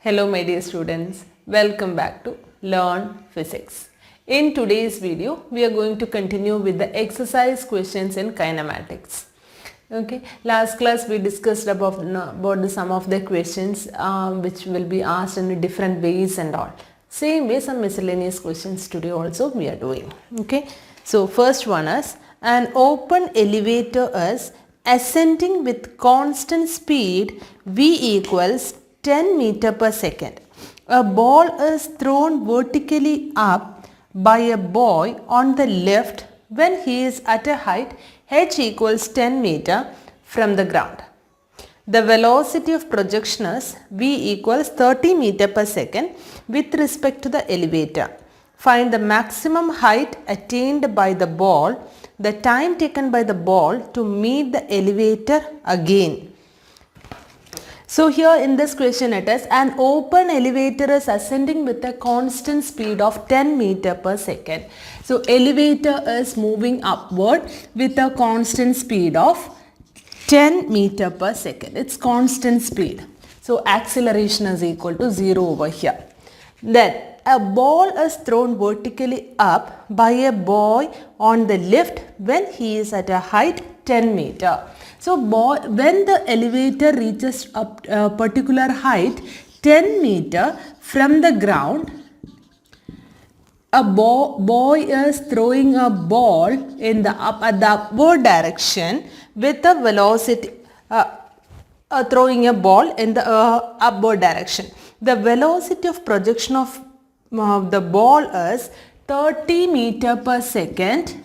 Hello my dear students, welcome back to Learn Physics. In today's video, we are going to continue with the exercise questions in kinematics. Okay, last class we discussed about some of the questions which will be asked in different ways and all. Same way some miscellaneous questions today also we are doing. Okay, so first one is an open elevator is ascending with constant speed V equals 10 meter per second. A ball is thrown vertically up by a boy on the left when he is at a height h equals 10 meter from the ground. The velocity of projection is v equals 30 meter per second with respect to the elevator. Find the maximum height attained by the ball, the time taken by the ball to meet the elevator again. So here in this question it is an open elevator is ascending with a constant speed of 10 meter per second. So elevator is moving upward with a constant speed of 10 meter per second. It's constant speed. So acceleration is equal to 0 over here. Then a ball is thrown vertically up by a boy on the left when he is at a height 10 meter. So when the elevator reaches a particular height 10 meter from the ground, a boy is throwing a ball in the upward direction with a velocity throwing a ball in the upward direction. The velocity of projection of the ball is 30 meter per second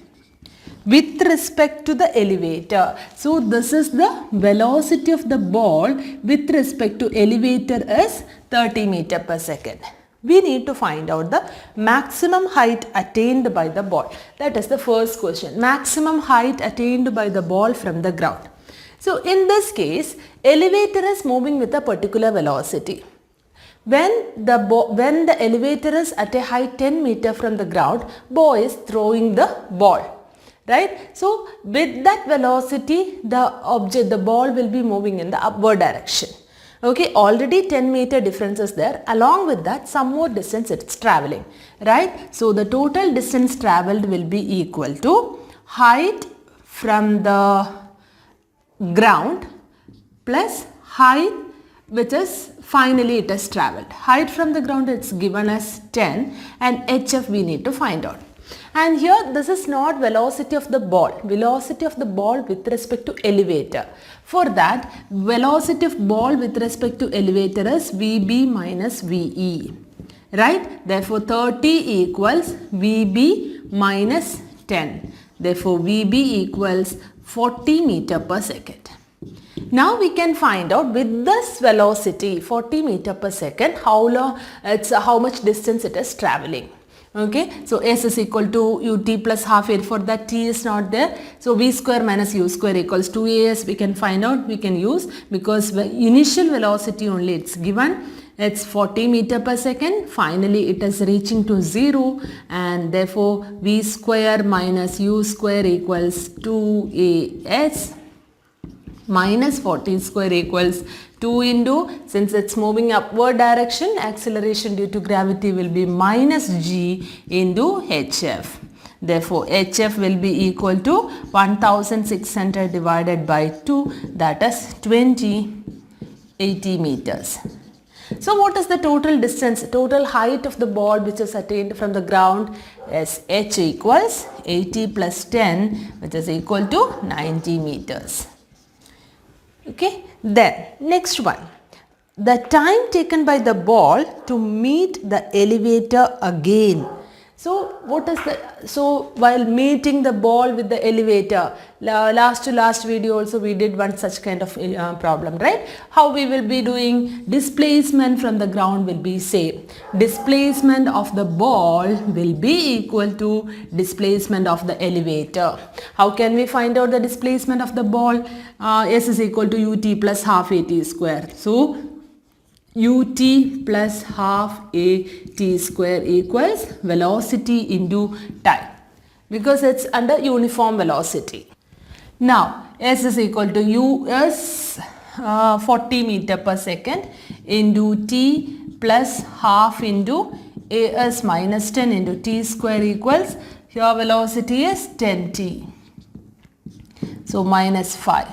with respect to the elevator. So this is the velocity of the ball with respect to elevator is 30 meter per second. We need to find out the maximum height attained by the ball. That is the first question. Maximum height attained by the ball from the ground. So in this case, elevator is moving with a particular velocity. When the elevator is at a height 10 meter from the ground, boy is throwing the ball. Right? So with that velocity, the ball will be moving in the upward direction. Okay, already 10 meter difference is there. Along with that, some more distance it's traveling. Right? So the total distance traveled will be equal to height from the ground plus height which is finally it has traveled. Height from the ground it's given as 10 and hf we need to find out. And here this is not velocity of the ball, velocity of the ball with respect to elevator. For that, velocity of ball with respect to elevator is Vb minus Ve, right? Therefore 30 equals Vb minus 10. Therefore Vb equals 40 meter per second. Now we can find out with this velocity 40 meter per second how much distance it is traveling. Okay, so s is equal to ut plus half a. For that t is not there, so v square minus u square equals 2as. We can find out, we can use, because the initial velocity only it's given, it's 40 meter per second. Finally it is reaching to 0 and therefore v square minus u square equals 2as minus 40 square equals 2 into, since it's moving upward direction, acceleration due to gravity will be minus g into hf. Therefore hf will be equal to 1600 divided by 2, that is 80 meters. So what is the total distance, total height of the ball which is attained from the ground is h equals 80 plus 10 which is equal to 90 meters. Okay, then next one, the time taken by the ball to meet the elevator again. So what is so while meeting the ball with the elevator, last video also we did one such kind of problem, right? How we will be doing, displacement from the ground will be same. Displacement of the ball will be equal to displacement of the elevator. How can we find out the displacement of the ball? S is equal to ut plus half at square. So ut plus half a t square equals velocity into time, because it's under uniform velocity. Now s is equal to u is 40 meter per second into t plus half into as minus 10 into t square equals, here velocity is 10t. So minus 5.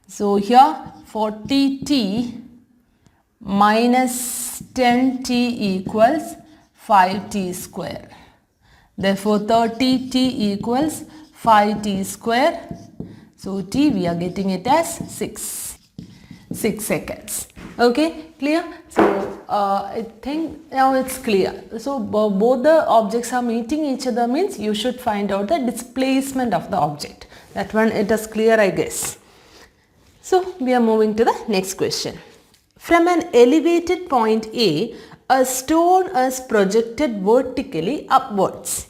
So here 40t minus 10t equals 5t square. Therefore 30t equals 5t square. So t we are getting it as 6 seconds. Okay, clear? So I think now it's clear. So both the objects are meeting each other means you should find out the displacement of the object. That one it is clear, I guess. So we are moving to the next question. From an elevated point a stone is projected vertically upwards.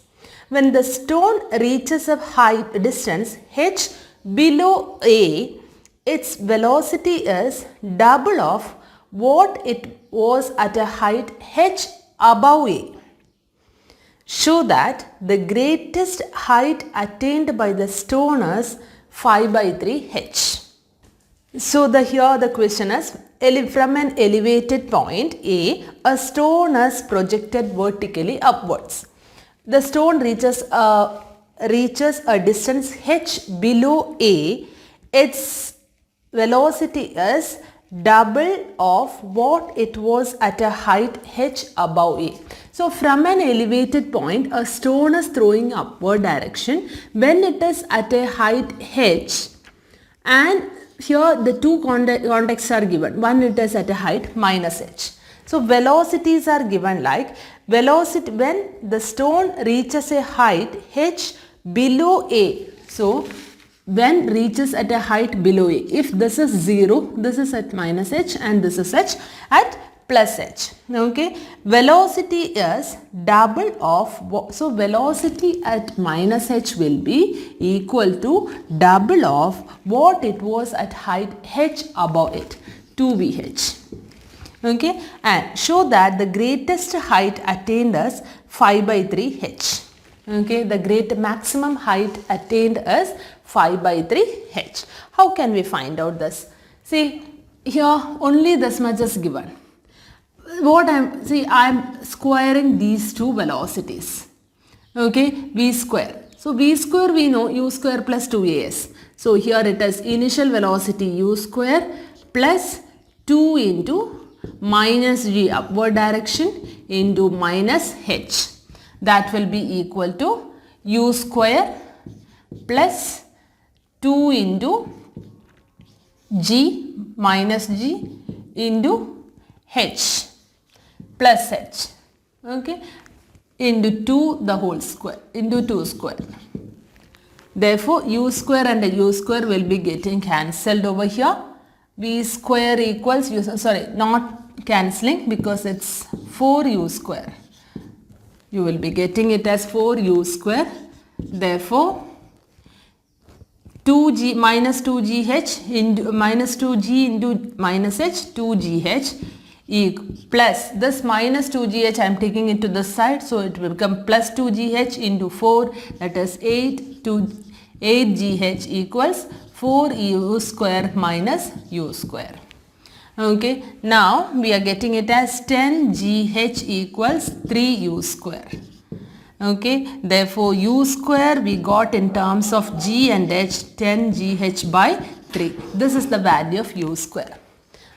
When the stone reaches a height distance h below a, its velocity is double of what it was at a height h above a. Show that the greatest height attained by the stone is 5/3 h. So here the question is, from an elevated point a stone is projected vertically upwards. The stone reaches a distance h below a. Its velocity is double of what it was at a height h above a. So from an elevated point, a stone is throwing upward direction when it is at a height h, and here the two contexts are given. One, it is at a height minus h. So velocities are given like velocity when the stone reaches a height h below a. So when reaches at a height below a, if this is 0, this is at minus h and this is h at plus h. Okay, velocity is double of, so velocity at minus h will be equal to double of what it was at height h above it, 2vh. Okay, and show that the greatest height attained is 5/3 h. Okay, the maximum height attained is 5/3 h. How can we find out this? See, here only this much is given. I am squaring these two velocities. Okay, v square. So v square we know u square plus 2as. So here it is initial velocity u square plus 2 into minus g upward direction into minus h. That will be equal to u square plus 2 into g minus g into h plus h, okay, into 2 the whole square, into 2 square. Therefore u square and u square will be getting cancelled over here. V square equals, not cancelling because it's 4u square. You will be getting it as 4u square. Therefore 2g minus 2gh into minus 2g into minus h, 2gh plus this minus 2gh I am taking it to the side, so it will become plus 2gh into 4, that is 8gh equals 4u square minus u square. Okay, now we are getting it as 10gh equals 3u square. Okay, therefore u square we got in terms of g and h, 10gh by 3. This is the value of u square.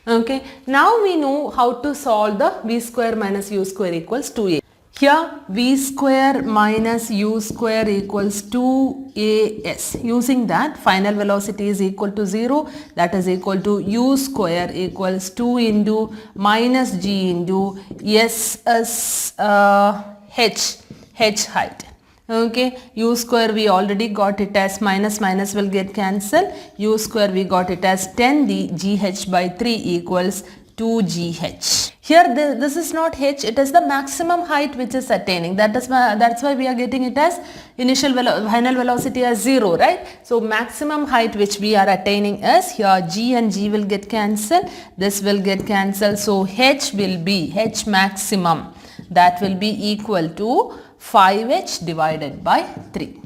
Okay, now we know how to solve the v square minus u square equals 2a. Here v square minus u square equals 2as. Using that, final velocity is equal to 0, that is equal to u square equals 2 into minus g into h height. Okay, u square we already got it as minus will get cancelled. U square we got it as 10gh by 3 equals 2gh. Here this is not h, it is the maximum height which is attaining. That's why we are getting it as final velocity as 0, right? So maximum height which we are attaining is here g and g will get cancelled. This will get cancelled. So h will be h maximum. That will be equal to 5h divided by 3.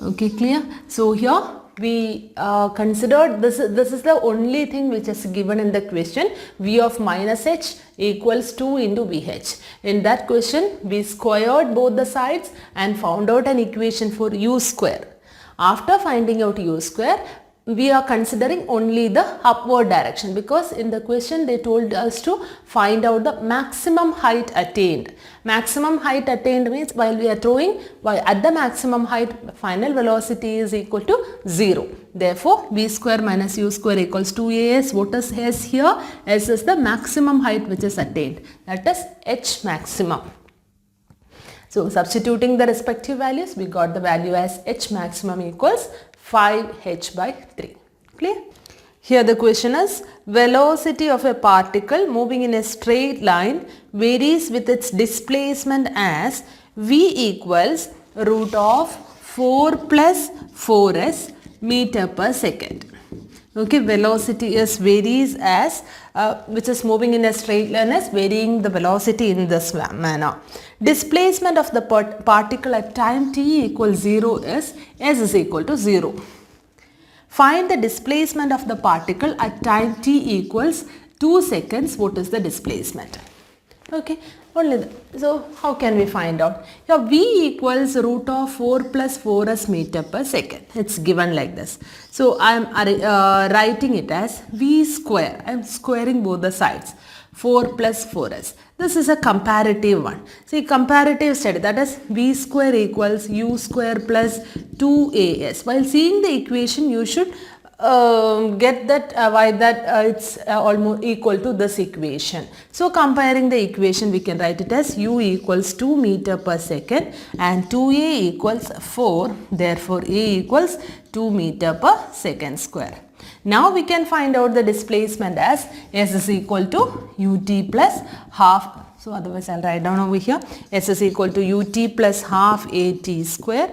Okay, clear? So here we considered this is the only thing which is given in the question. V of minus h equals 2 into VH. In that question we squared both the sides and found out an equation for u square. After finding out u square, we are considering only the upward direction, because in the question they told us to find out the maximum height attained. Maximum height attained means while we are throwing, at the maximum height final velocity is equal to 0. Therefore, v square minus u square equals 2as. What is s here? S is the maximum height which is attained, that is h maximum. So substituting the respective values, we got the value as h maximum equals 5h by 3. Clear? Here the question is, velocity of a particle moving in a straight line varies with its displacement as v equals root of 4 plus 4s meter per second. Okay, velocity is varies as which is moving in a straight line as varying the velocity in this manner. Displacement of the particle at time t equals 0 is s is equal to 0. Find the displacement of the particle at time t equals 2 seconds. What is the displacement? Okay, so how can we find out? Here v equals root of 4 plus 4s meter per second. It's given like this. So I am writing it as v square. I am squaring both the sides. 4 plus 4s. This is a comparative one. See, comparative study, that is v square equals u square plus 2as. While seeing the equation, you should get that it's almost equal to this equation. So comparing the equation, we can write it as u equals 2 meter per second and 2a equals 4. Therefore, a equals 2 meter per second square. Now we can find out the displacement as s is equal to ut plus half. So otherwise I'll write down over here. S is equal to ut plus half at square.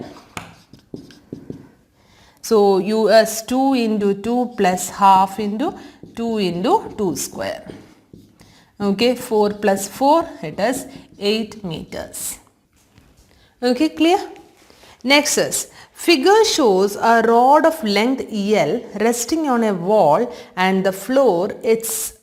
So u is 2 into 2 plus half into 2 into 2 square. Okay, 4 plus 4, it is 8 meters. Okay, clear? Next is, figure shows a rod of length L resting on a wall and the floor. Its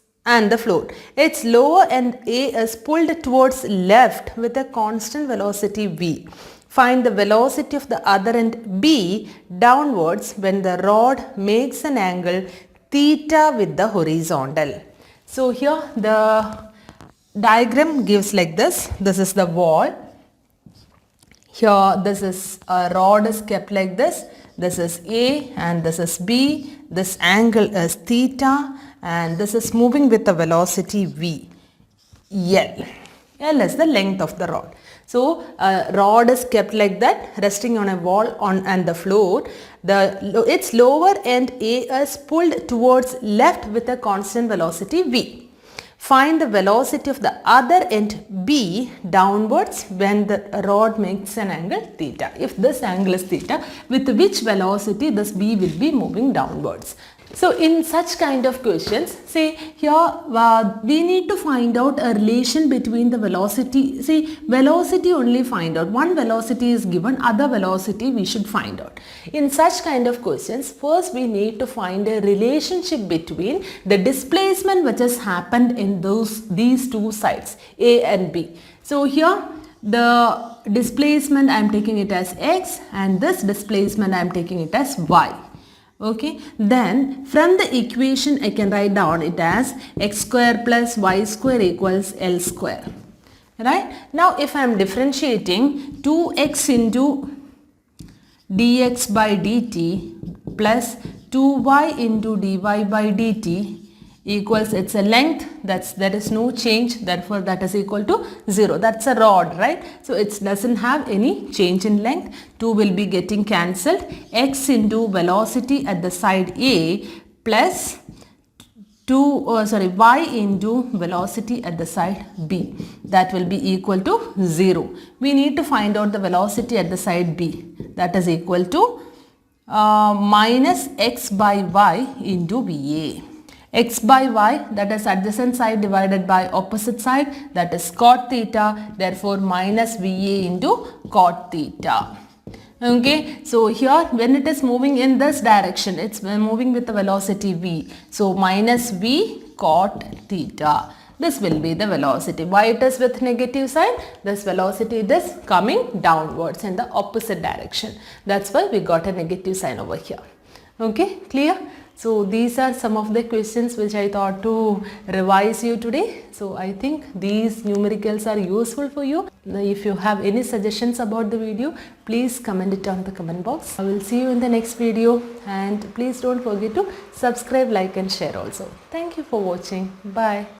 lower end A is pulled towards left with a constant velocity v. Find the velocity of the other end B downwards when the rod makes an angle theta with the horizontal. So here the diagram gives like this. This is the wall. Here this is a rod is kept like this. This is A and this is B. This angle is theta and this is moving with the velocity v. L. L is the length of the rod. So a rod is kept like that, resting on a wall and the floor. Its lower end A is pulled towards left with a constant velocity v. Find the velocity of the other end B downwards when the rod makes an angle theta. If this angle is theta, with which velocity this B will be moving downwards. So in such kind of questions, say here we need to find out a relation between the velocity. See, velocity only find out. One velocity is given, other velocity we should find out. In such kind of questions, first we need to find a relationship between the displacement which has happened in these two sides, A and B. So here the displacement I am taking it as x and this displacement I am taking it as y. Okay, then from the equation I can write down it as x square plus y square equals L square. Right? Now if I am differentiating 2x into dx by dt plus 2y into dy by dt equals, it's a length, there is no change, therefore that is equal to 0. That's a rod, right? So it doesn't have any change in length. 2 will be getting cancelled. X into velocity at the side A plus y into velocity at the side B. That will be equal to 0. We need to find out the velocity at the side B. That is equal to minus x by y into VA. X by y, that is adjacent side divided by opposite side, that is cot theta, therefore minus VA into cot theta. Okay, so here when it is moving in this direction, it's moving with the velocity v. So minus v cot theta. This will be the velocity. Why it is with negative sign? This velocity is coming downwards in the opposite direction. That's why we got a negative sign over here. Okay, clear? So these are some of the questions which I thought to revise you today. So I think these numericals are useful for you. If you have any suggestions about the video, please comment it on the comment box. I will see you in the next video, and please don't forget to subscribe, like and share also. Thank you for watching. Bye.